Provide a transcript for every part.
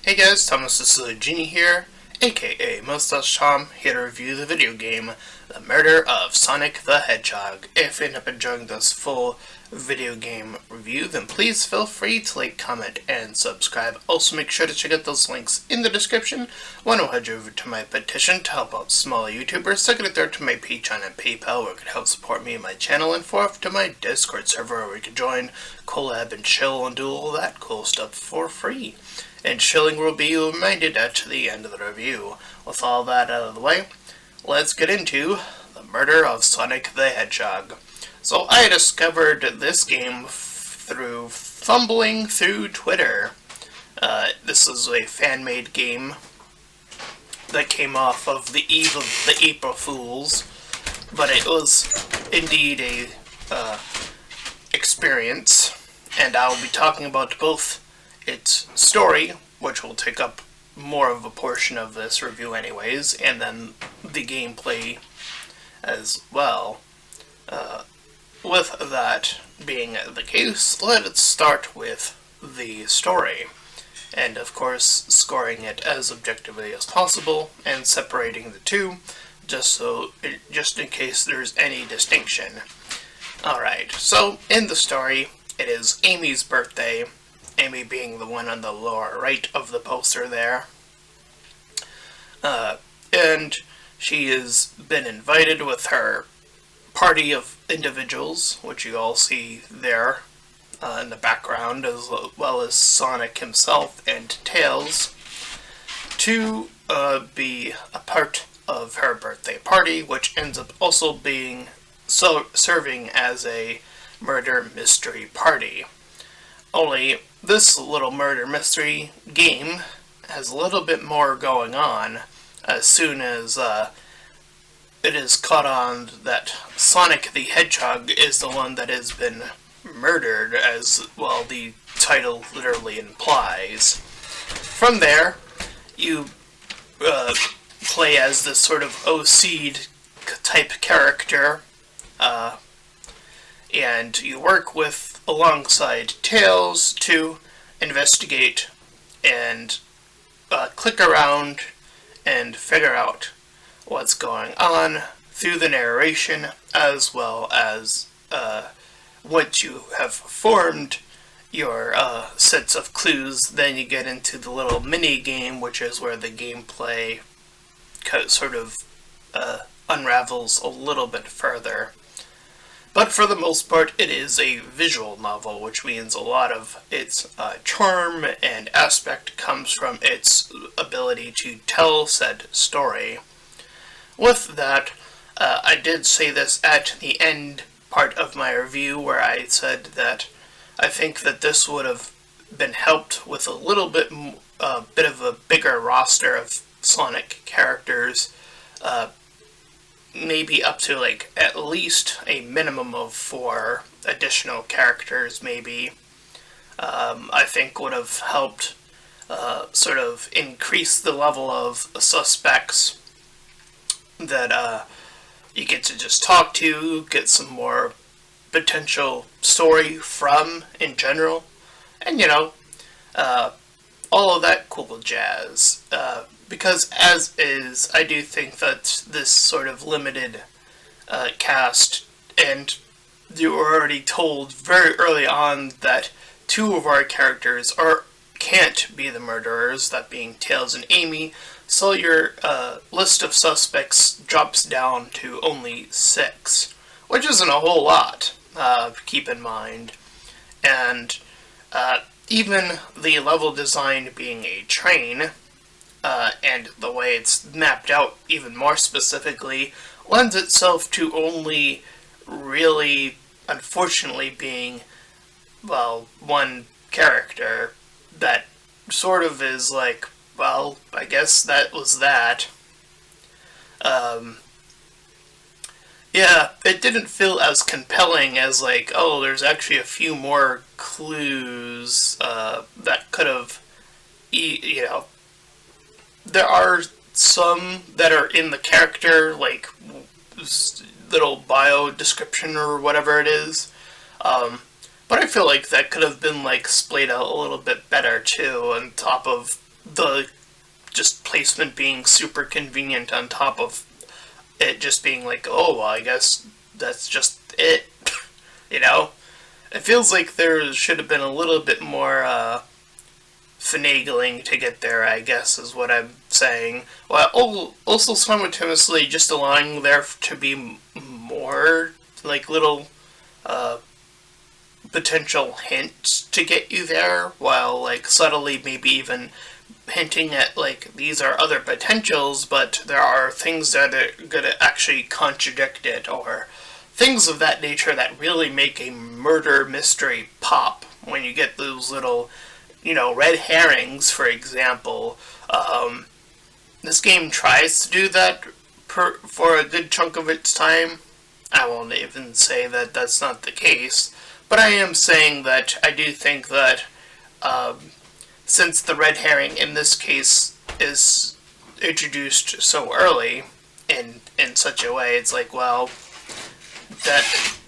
Hey guys, Thomas the Genie here, aka Mustached Tom, here to review the video game, The Murder of Sonic the Hedgehog. If you end up enjoying this full video game review, then please feel free to like, comment, and subscribe. Also make sure to check out those links in the description. One will head you over to my petition to help out smaller YouTubers. Second and third to my Patreon and PayPal where you can help support me and my channel. And fourth to my Discord server where you can join, collab, and chill and do all that cool stuff for free. And chilling will be reminded at the end of the review. With all that out of the way, let's get into The Murder of Sonic the Hedgehog. So I discovered this game through fumbling through Twitter. This is a fan-made game that came off of the eve of the April Fools, but it was indeed a experience, and I'll be talking about both its story, which will take up more of a portion of this review anyways, and then the gameplay as well. With that being the case, let's start with the story. And of course, scoring it as objectively as possible, and separating the two, just in case there's any distinction. Alright, so in the story, it is Amy's birthday, Amy being the one on the lower right of the poster there. And she has been invited with her party of individuals, which you all see there in the background, as well as Sonic himself and Tails, to be a part of her birthday party, which ends up also being serving as a murder mystery party. Only this little murder mystery game has a little bit more going on as soon as it is caught on that Sonic the Hedgehog is the one that has been murdered, as well the title literally implies. From there, you play as this sort of OC type character, and you work alongside Tails to investigate and click around and figure out what's going on through the narration, as well as once you have formed your sets of clues, then you get into the little mini game, which is where the gameplay sort of unravels a little bit further. But for the most part, it is a visual novel, which means a lot of its charm and aspect comes from its ability to tell said story. With that, I did say this at the end part of my review, where I said that I think that this would have been helped with a little bit of a bigger roster of Sonic characters, maybe up to like at least a minimum of 4 additional characters maybe. I think would have helped sort of increase the level of suspects that you get to just talk to, get some more potential story from in general, and all of that cool jazz. Because as is, I do think that this sort of limited cast, and you were already told very early on that 2 of our characters can't be the murderers, that being Tails and Amy, so your list of suspects drops down to only 6, which isn't a whole lot, keep in mind. And even the level design being a train, and the way it's mapped out even more specifically, lends itself to only really, unfortunately, being, well, one character that sort of is like, well, I guess that was that. Yeah, it didn't feel as compelling as like, oh, there's actually a few more clues that could have, there are some that are in the character, like little bio description or whatever it is. But I feel like that could have been like splayed out a little bit better too, on top of the just placement being super convenient on top of it just being like, oh, well, I guess that's just it. You know? It feels like there should have been a little bit more finagling to get there, I guess, is what I'm saying. Well, also simultaneously just allowing there to be more, like, little potential hints to get you there, while, like, subtly maybe even hinting at, like, these are other potentials, but there are things that are gonna actually contradict it, or things of that nature that really make a murder mystery pop when you get those little, red herrings, for example. This game tries to do that for a good chunk of its time. I won't even say that that's not the case, but I am saying that I do think that since the red herring in this case is introduced so early in such a way, it's like, well, that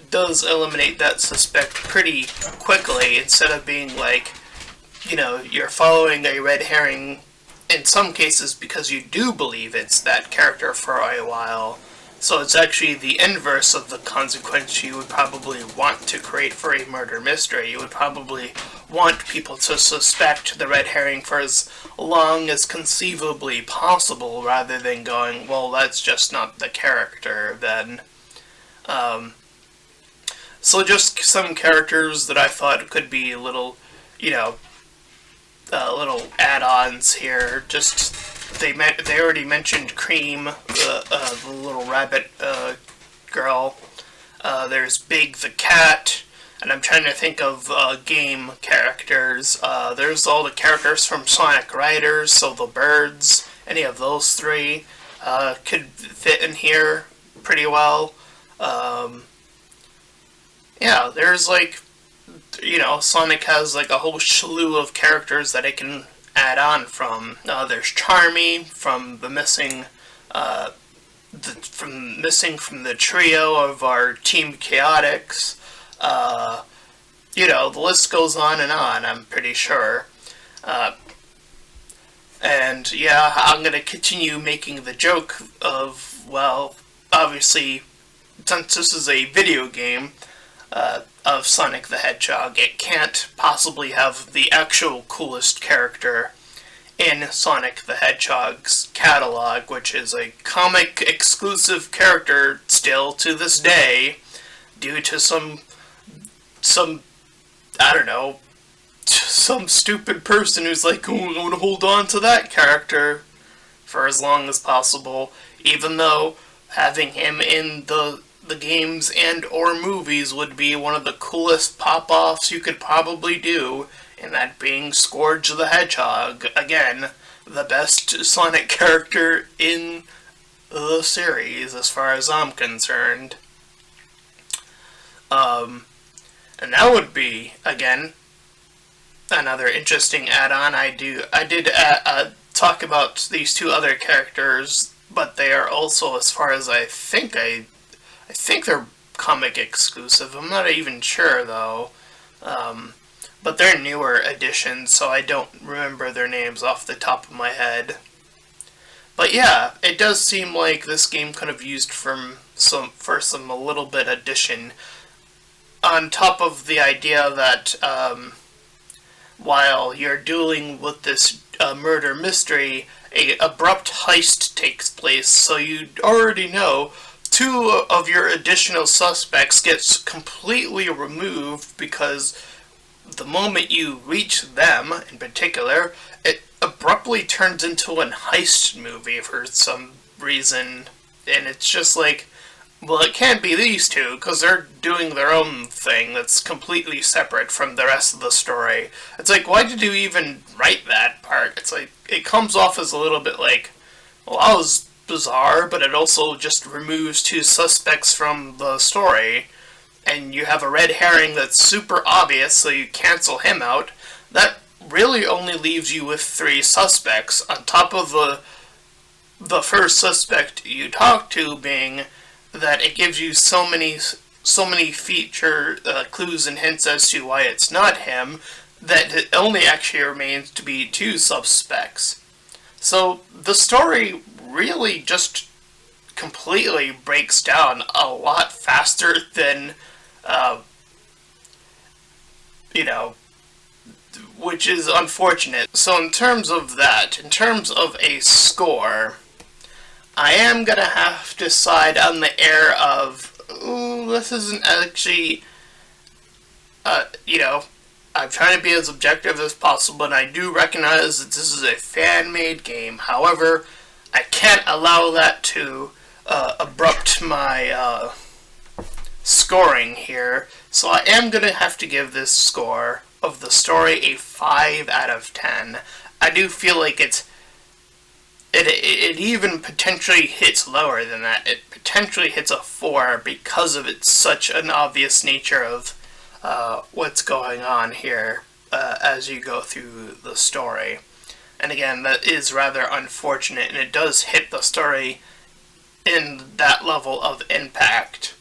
does eliminate that suspect pretty quickly, instead of being like, you're following a red herring in some cases because you do believe it's that character for a while. So it's actually the inverse of the consequence you would probably want to create for a murder mystery. You would probably want people to suspect the red herring for as long as conceivably possible, rather than going, well, that's just not the character then. So just some characters that I thought could be little, little add-ons here. Just they already mentioned Cream, the little rabbit girl. There's Big the cat, and I'm trying to think of game characters. There's all the characters from Sonic Riders, so the birds, any of those three could fit in here pretty well. Yeah, there's like, Sonic has like a whole slew of characters that it can add on from. There's Charmy from the missing, from the trio of our Team Chaotix. The list goes on and on, I'm pretty sure. And yeah, I'm gonna continue making the joke of, well, obviously, since this is a video game, of Sonic the Hedgehog, it can't possibly have the actual coolest character in Sonic the Hedgehog's catalog, which is a comic exclusive character still to this day, due to some I don't know, some stupid person who's like, oh, I'm gonna hold on to that character for as long as possible, even though having him in the games and or movies would be one of the coolest pop-offs you could probably do, and that being Scourge the Hedgehog. Again, the best Sonic character in the series, as far as I'm concerned. And that would be, again, another interesting add-on. I did talk about these two other characters, but they are also, as far as I think they're comic exclusive. I'm not even sure, though. But they're newer editions, so I don't remember their names off the top of my head. But yeah, it does seem like this game could have used for some a little bit addition, on top of the idea that while you're dealing with this murder mystery, a abrupt heist takes place, so you already know two of your additional suspects gets completely removed, because the moment you reach them, in particular, it abruptly turns into a heist movie for some reason, and it's just like, well, it can't be these two, because they're doing their own thing that's completely separate from the rest of the story. It's like, why did you even write that part? It's like, it comes off as a little bit like, well, that was bizarre, but it also just removes two suspects from the story, and you have a red herring that's super obvious, so you cancel him out. That really only leaves you with three suspects, on top of the first suspect you talk to being that it gives you so many feature clues and hints as to why it's not him. that it only actually remains to be two suspects. So the story really just completely breaks down a lot faster than, uh, you know, which is unfortunate. So in terms of that, in terms of a score, I am gonna have to side on the air of, ooh, this isn't actually, you know, I'm trying to be as objective as possible, and I do recognize that this is a fan-made game. However, I can't allow that to abrupt my scoring here, so I am going to have to give this score of the story a 5 out of 10. I do feel like it even potentially hits lower than that. It potentially hits a 4 because of its such an obvious nature of what's going on here as you go through the story. And again, that is rather unfortunate, and it does hit the story in that level of impact.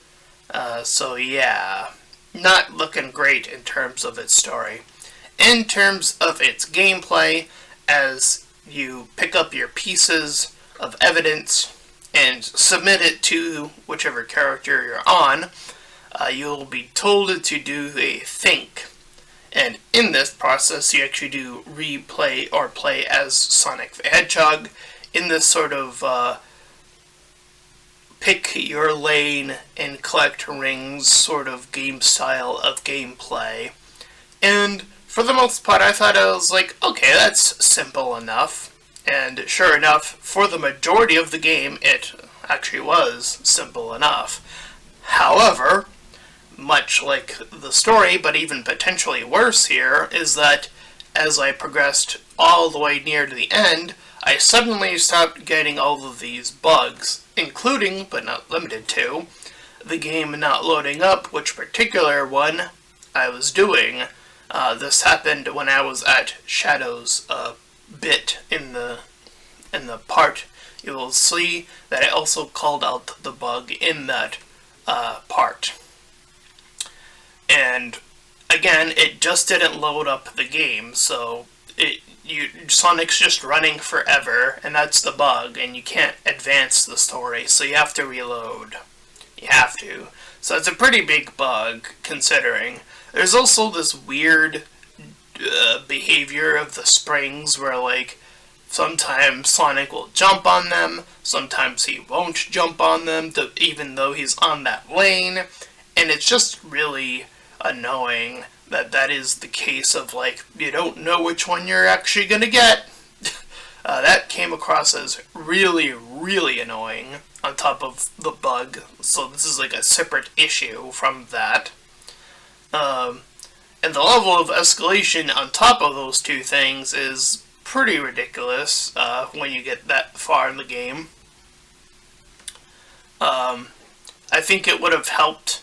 So yeah, not looking great in terms of its story. In terms of its gameplay, as you pick up your pieces of evidence and submit it to whichever character you're on, you'll be told to do a think. And in this process, you actually do replay or play as Sonic the Hedgehog in this sort of pick your lane and collect rings sort of game style of gameplay. And for the most part, I thought I was like, okay, that's simple enough. And sure enough, for the majority of the game, it actually was simple enough. However, much like the story, but even potentially worse here, is that as I progressed all the way near to the end, I suddenly stopped getting all of these bugs, including, but not limited to, the game not loading up, which particular one I was doing. This happened when I was at Shadow's bit in the part. You will see that I also called out the bug in that part. And again, it just didn't load up the game, so Sonic's just running forever, and that's the bug, and you can't advance the story, so you have to reload. You have to. So it's a pretty big bug, considering. There's also this weird behavior of the springs where, like, sometimes Sonic will jump on them, sometimes he won't jump on them, even though he's on that lane, and it's just really annoying that is the case of, like, you don't know which one you're actually gonna get. That came across as really, really annoying on top of the bug, so this is like a separate issue from that. And the level of escalation on top of those two things is pretty ridiculous when you get that far in the game. I think it would have helped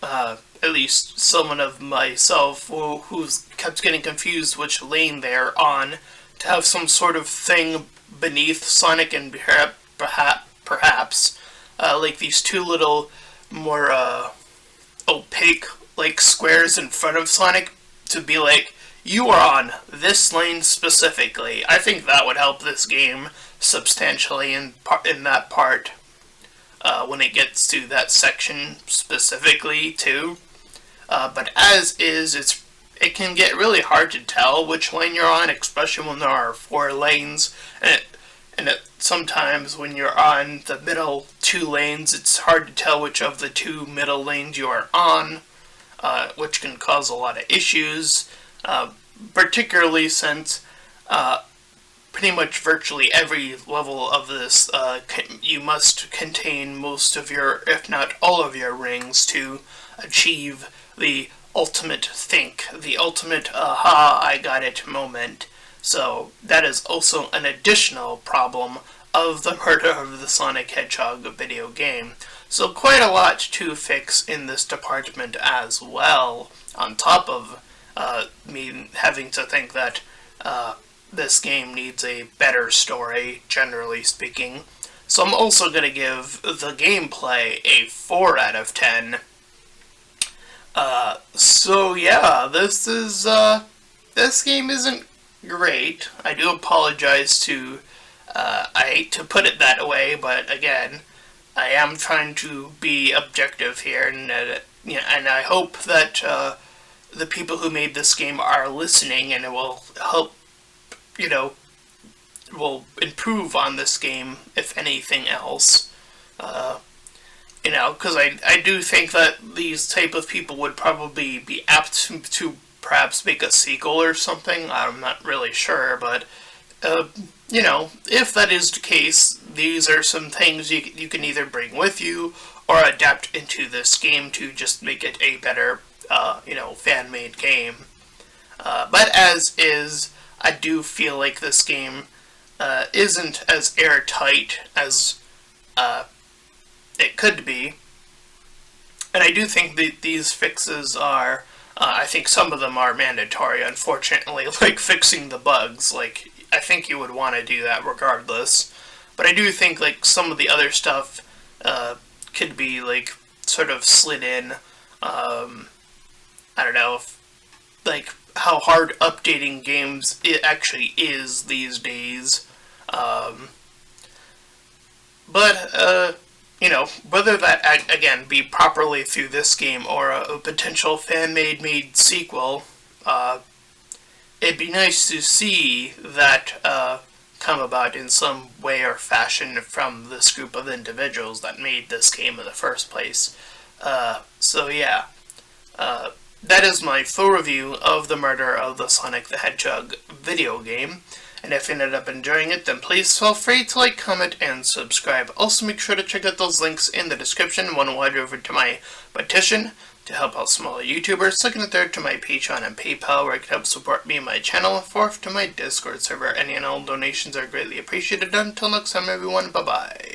at least someone of myself who's kept getting confused which lane they're on, to have some sort of thing beneath Sonic and perhaps like these two little more opaque like squares in front of Sonic to be like, you are on this lane specifically. I think that would help this game substantially in that part when it gets to that section specifically too. But as is, it can get really hard to tell which lane you're on, especially when there are 4 lanes. And sometimes when you're on the middle 2 lanes, it's hard to tell which of the 2 middle lanes you are on, which can cause a lot of issues, particularly since pretty much virtually every level of this, you must contain most of your, if not all of your rings to achieve the ultimate think, the ultimate aha, I got it moment. So that is also an additional problem of the murder of the Sonic Hedgehog video game. So quite a lot to fix in this department as well, on top of me having to think that this game needs a better story, generally speaking. So I'm also going to give the gameplay a 4 out of 10. So yeah, this is this game isn't great. I do apologize to, I hate to put it that way, but again, I am trying to be objective here, and and I hope that the people who made this game are listening, and it will help, you know, will improve on this game if anything else. Uh, because I do think that these type of people would probably be apt to perhaps make a sequel or something. I'm not really sure, but if that is the case, these are some things you can either bring with you or adapt into this game to just make it a better, fan-made game. But as is, I do feel like this game isn't as airtight as it could be. And I do think that these fixes are, I think some of them are mandatory, unfortunately, like fixing the bugs. Like, I think you would want to do that regardless. But I do think, like, some of the other stuff could be, like, sort of slid in. I don't know, like, how hard updating games it actually is these days. But whether that, again, be properly through this game or a potential fan-made sequel, it'd be nice to see that come about in some way or fashion from this group of individuals that made this game in the first place. So yeah, that is my full review of the murder of the Sonic the Hedgehog video game. And if you ended up enjoying it, then please feel free to like, comment, and subscribe. Also, make sure to check out those links in the description. One will head over to my petition to help out smaller YouTubers. Second and third to my Patreon and PayPal, where you can help support me and my channel. Fourth to my Discord server. Any and all donations are greatly appreciated. Until next time, everyone, bye-bye.